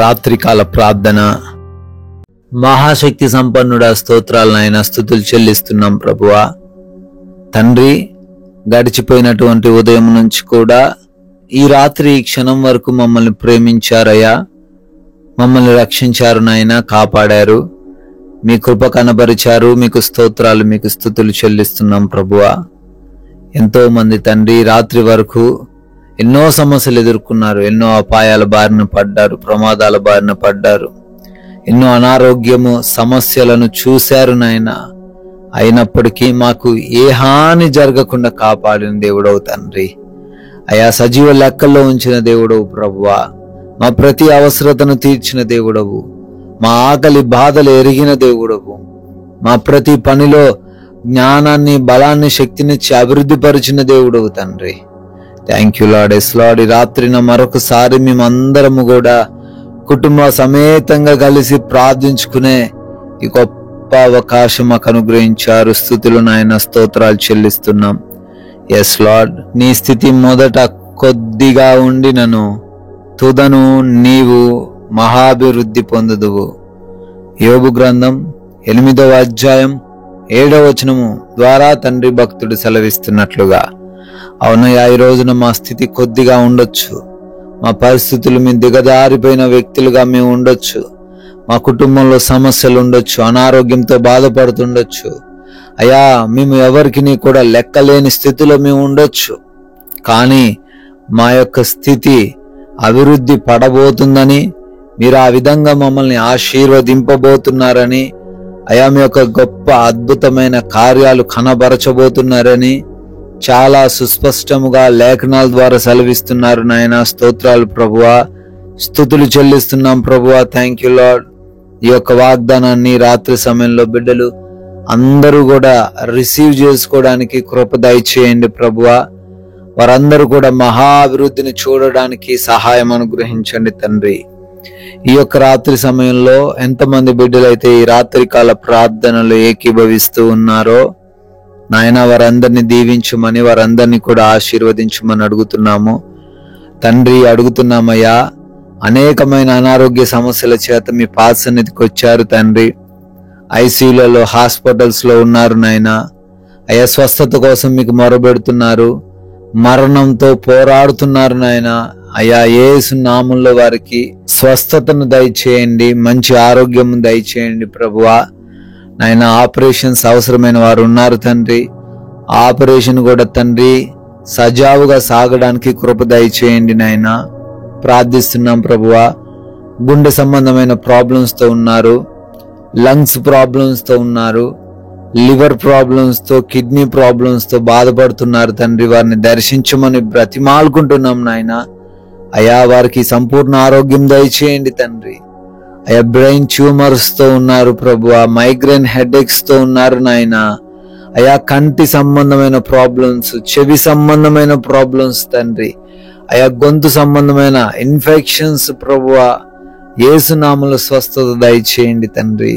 రాత్రికాల ప్రార్థన. మహాశక్తి సంపన్నుడా, స్తోత్రాలు నాయన, స్తుతులు చెల్లిస్తున్నాం ప్రభువా. తండ్రి, గడిచిపోయినటువంటి ఉదయం నుంచి కూడా ఈ రాత్రి ఈ క్షణం వరకు మమ్మల్ని ప్రేమించారయ్యా, మమ్మల్ని రక్షించారు నాయన, కాపాడారు, మీ కృప కనబరిచారు. మీకు స్తోత్రాలు, మీకు స్తుతులు చెల్లిస్తున్నాం ప్రభువా. ఎంతో మంది తండ్రి రాత్రి వరకు ఎన్నో సమస్యలు ఎదుర్కొన్నారు, ఎన్నో అపాయాల బారిన పడ్డారు, ప్రమాదాల బారిన పడ్డారు, ఎన్నో అనారోగ్యము సమస్యలను చూశారు నాయన. అయినప్పటికీ మాకు ఏ హాని జరగకుండా కాపాడిన దేవుడవు తండ్రి. అయా, సజీవ లెక్కల్లో ఉంచిన దేవుడవు ప్రభువా. మా ప్రతి అవసరతను తీర్చిన దేవుడవు, మా ఆకలి బాధలు ఎరిగిన దేవుడవు, మా ప్రతి పనిలో జ్ఞానాన్ని, బలాన్ని, శక్తినిచ్చి అభివృద్ధి పరిచిన దేవుడవు తండ్రి. Thank you Lord. Yes Lord, ఈ రాత్రిన మరొకసారి మేమందరము కూడా కుటుంబ సమేతంగా కలిసి ప్రార్థించుకునే ఈ గొప్ప అవకాశం మాకు అనుగ్రహించారు. స్తుతులు నాయన, స్తోత్రాలు చెల్లిస్తున్నాం. ఎస్ లార్డ్, నీ స్థితి మొదట కొద్దిగా ఉండినను తుదను నీవు మహాభివృద్ధి పొందుదువు. యోబు గ్రంథం 8వ అధ్యాయం 7వ వచనము ద్వారా తండ్రి భక్తుడు సెలవిస్తున్నట్లుగా, అవునయ్యా, ఈ రోజున మా స్థితి కొద్దిగా ఉండొచ్చు, మా పరిస్థితులు మేము దిగజారిపోయిన వ్యక్తులుగా మేము ఉండొచ్చు, మా కుటుంబంలో సమస్యలు ఉండొచ్చు, అనారోగ్యంతో బాధపడుతుండొచ్చు అయ్యా, మేము ఎవరికి కూడా లెక్కలేని స్థితిలో మేము ఉండొచ్చు. కానీ మా యొక్క స్థితి అభివృద్ధి పడబోతుందని, మీరు ఆ విధంగా మమ్మల్ని ఆశీర్వదింపబోతున్నారని, అయా మీ యొక్క గొప్ప అద్భుతమైన కార్యాలు కనబరచబోతున్నారని చాలా సుస్పష్టముగా లేఖనాల ద్వారా సెలవిస్తున్నారు నాయన. స్తోత్రాలు ప్రభువా, స్తుతులు చెల్లిస్తున్నాం ప్రభువా. Thank you lord. ఈ యొక్క వాగ్దానాన్ని రాత్రి సమయంలో బిడ్డలు అందరూ కూడా రిసీవ్ చేసుకోవడానికి కృప దయచేయండి ప్రభువా. వారందరూ కూడా మహా అభివృద్ధిని చూడడానికి సహాయం అనుగ్రహించండి తండ్రి. ఈ యొక్క రాత్రి సమయంలో ఎంతమంది బిడ్డలైతే ఈ రాత్రికాల ప్రార్థనలు ఏకీభవిస్తూ ఉన్నారో నాయన, వారందరినీ దీవించమని, వారందరినీ కూడా ఆశీర్వదించమని అడుగుతున్నాము తండ్రి. అడుగుతున్నామయ్యా, అనేకమైన అనారోగ్య సమస్యల చేత మీ పాద సన్నిధికి వచ్చారు తండ్రి. ఐసీయూలలో, హాస్పిటల్స్ లో ఉన్నారు నాయన. అయ్యా, స్వస్థత కోసం మీకు మొరబెడుతున్నారు, మరణంతో పోరాడుతున్నారు నాయన. అయ్యా, యేసు నామములో వారికి స్వస్థతను దయచేయండి, మంచి ఆరోగ్యం దయచేయండి ప్రభువా. నాయన, ఆపరేషన్స్ అవసరమైన వారు ఉన్నారు తండ్రి. ఆపరేషన్ కూడా తండ్రి సజావుగా సాగడానికి కృప దయచేయండి నాయన. ప్రార్థిస్తున్నాం ప్రభువా. గుండె సంబంధమైన ప్రాబ్లమ్స్ తో ఉన్నారు, లంగ్స్ ప్రాబ్లమ్స్ తో ఉన్నారు, లివర్ ప్రాబ్లమ్స్ తో, కిడ్నీ ప్రాబ్లమ్స్ తో బాధపడుతున్నారు తండ్రి. వారిని దర్శించమని బ్రతిమాలుకుంటున్నాం నాయన. అయా, వారికి సంపూర్ణ ఆరోగ్యం దయచేయండి తండ్రి. అయా, బ్రెయిన్ ట్యూమర్స్ తో ఉన్నారు ప్రభువా, మైగ్రేన్ హెడేక్స్ తో ఉన్నారు నాయన. అయా, కంటి సంబంధమైన ప్రాబ్లమ్స్, చెవి సంబంధమైన ప్రాబ్లమ్స్ తండ్రి. అయా, గొంతు సంబంధమైన ఇన్ఫెక్షన్స్ ప్రభువా, యేసు నామములో స్వస్థత దయచేయండి తండ్రి.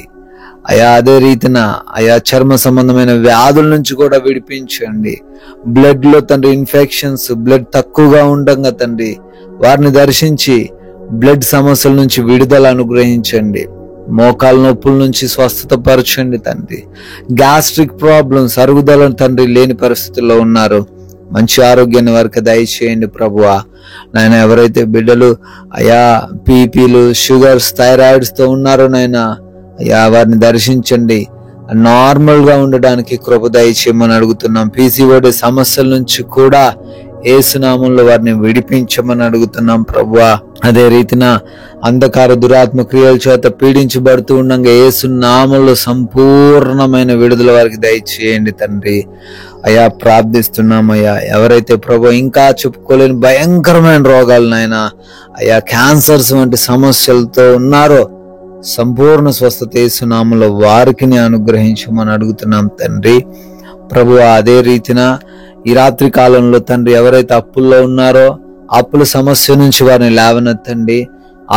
అయా, అదే రీతిన అయా, చర్మ సంబంధమైన వ్యాధుల నుంచి కూడా విడిపించండి. బ్లడ్ లో తండ్రి ఇన్ఫెక్షన్స్, బ్లడ్ తక్కువగా ఉండగా తండ్రి వారిని దర్శించి బ్లడ్ సమస్యల నుంచి విడుదల అనుగ్రహించండి. మోకాల నొప్పుల నుంచి స్వస్థత పరచండి తండ్రి. గ్యాస్ట్రిక్ ప్రాబ్లమ్స్, అరుగుదల తండ్రి లేని పరిస్థితుల్లో ఉన్నారు, మంచి ఆరోగ్యాన్ని వారికి దయచేయండి ప్రభువా. నాయన, ఎవరైతే బిడ్డలు అయా బీపీలు, షుగర్స్, థైరాయిడ్స్ తో ఉన్నారో నాయన, అయ్యా వారిని దర్శించండి, నార్మల్ గా ఉండడానికి కృప దయచేయమని అడుగుతున్నాం. పీసీఓడి సమస్యల నుంచి కూడా యేసునామంలో వారిని విడిపించమని అడుగుతున్నాం ప్రభువా. అదే రీతిన అంధకార దురాత్మ క్రియల చేత పీడించబడుతూ ఉండగా యేసునామంలో సంపూర్ణమైన విడుదల వారికి దయచేయండి తండ్రి. అయ్యా, ప్రార్థిస్తున్నామయ్యా, ఎవరైతే ప్రభు ఇంకా చెప్పుకోలేని భయంకరమైన రోగాలు నాయన, అయ్యా క్యాన్సర్స్ వంటి సమస్యలతో ఉన్నారో సంపూర్ణ స్వస్థత యేసునామంలో వారికి అనుగ్రహించమని అడుగుతున్నాం తండ్రి ప్రభువా. అదే రీతిన ఈ రాత్రి కాలంలో తండ్రి ఎవరైతే అప్పుల్లో ఉన్నారో అప్పుల సమస్య నుంచి వారిని లేవనెత్తండి,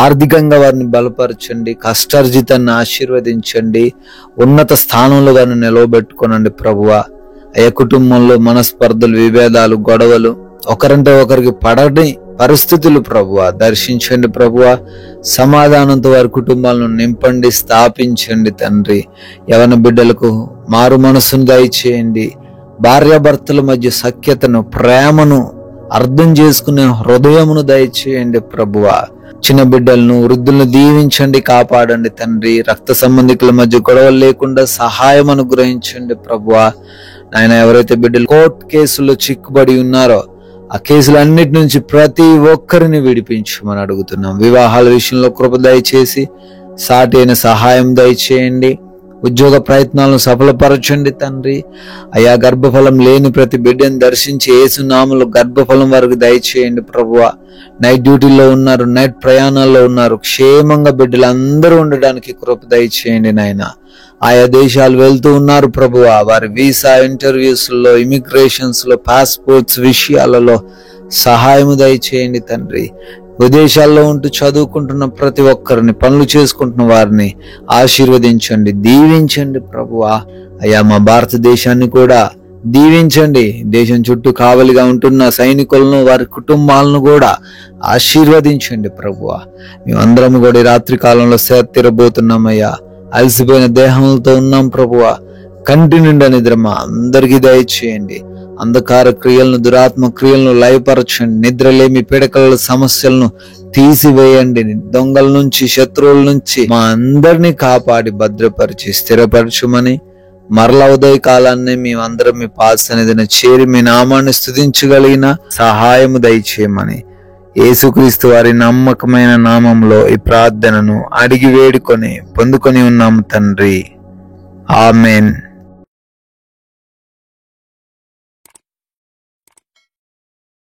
ఆర్థికంగా వారిని బలపరచండి, కష్టార్జితాన్ని ఆశీర్వదించండి, ఉన్నత స్థానంలో వారిని నిలవబెట్టుకోనండి ప్రభువా. అయ్యా, కుటుంబంలో మనస్పర్ధలు, విభేదాలు, గొడవలు, ఒకరంటే ఒకరికి పడని పరిస్థితులు ప్రభువా దర్శించండి ప్రభువా. సమాధానంతో వారి కుటుంబాలను నింపండి, స్థాపించండి తండ్రి. యవన బిడ్డలకు మారు మనసును దయచేయండి. భార్యాభర్తల మధ్య సఖ్యతను, ప్రేమను అర్థం చేసుకునే హృదయమును దయచేయండి ప్రభువా. చిన్న బిడ్డలను, వృద్ధులను దీవించండి, కాపాడండి తండ్రి. రక్త సంబంధికుల మధ్య గొడవలు లేకుండా సహాయం అనుగ్రహించండి ప్రభువా. నాయన, ఎవరైతే బిడ్డలు కోర్టు కేసుల్లో చిక్కుబడి ఉన్నారో ఆ కేసులన్నిటి నుంచి ప్రతి ఒక్కరిని విడిపించమని అడుగుతున్నాం. వివాహాల విషయంలో కృప దయచేసి సాటి అయిన సహాయం దయచేయండి. ఉద్యోగ ప్రయత్నాలను సఫలపరచండి తండ్రి. అయా, గర్భఫలం లేని ప్రతి బిడ్డను దర్శించి యేసు నామములో గర్భఫలం వరకు దయచేయండి ప్రభువా. నైట్ డ్యూటీలో ఉన్నారు, నైట్ ప్రయాణాల్లో ఉన్నారు, క్షేమంగా బిడ్డలందరూ ఉండడానికి కృప దయచేయండి నాయన. ఆయా దేశాలు వెళ్తూ ఉన్నారు ప్రభువా, వారి వీసా ఇంటర్వ్యూస్ లో, ఇమిగ్రేషన్స్ లో, పాస్పోర్ట్స్ విషయాలలో సహాయము దయచేయండి తండ్రి. విదేశాల్లో ఉంటూ చదువుకుంటున్న ప్రతి ఒక్కరిని, పనులు చేసుకుంటున్న వారిని ఆశీర్వదించండి, దీవించండి ప్రభువా. అయ్యా, మా భారతదేశాన్ని కూడా దీవించండి. దేశం చుట్టూ కావలిగా ఉంటున్న సైనికులను, వారి కుటుంబాలను కూడా ఆశీర్వదించండి ప్రభువా. మేమందరం కూడా ఈ రాత్రి కాలంలో తీరబోతున్నామయ్యా. అలసిపోయిన దేహములతో ఉన్నాం ప్రభువా. కంటి నిండా నిద్ర మా అందరికీ దయచేయండి. అంధకార క్రియలను, దురాత్మ క్రియలను లయపరచండి. నిద్రలేమి పీడకల సమస్యలను తీసివేయండి. దొంగల నుంచి, శత్రువుల నుంచి మా అందరినీ కాపాడి భద్రపరిచి స్థిరపరచమని, మరల ఉదయ కాలాన్ని మేమందరం మీ పాద సన్నిధిని చేరి మీ నామాన్ని స్తుతించగలిగిన సహాయము దయచేయమని యేసుక్రీస్తు వారి నమ్మకమైన నామంలో ఈ ప్రార్థనను అడిగి వేడుకొని పొందుకొని ఉన్నాము తండ్రి. ఆమెన్.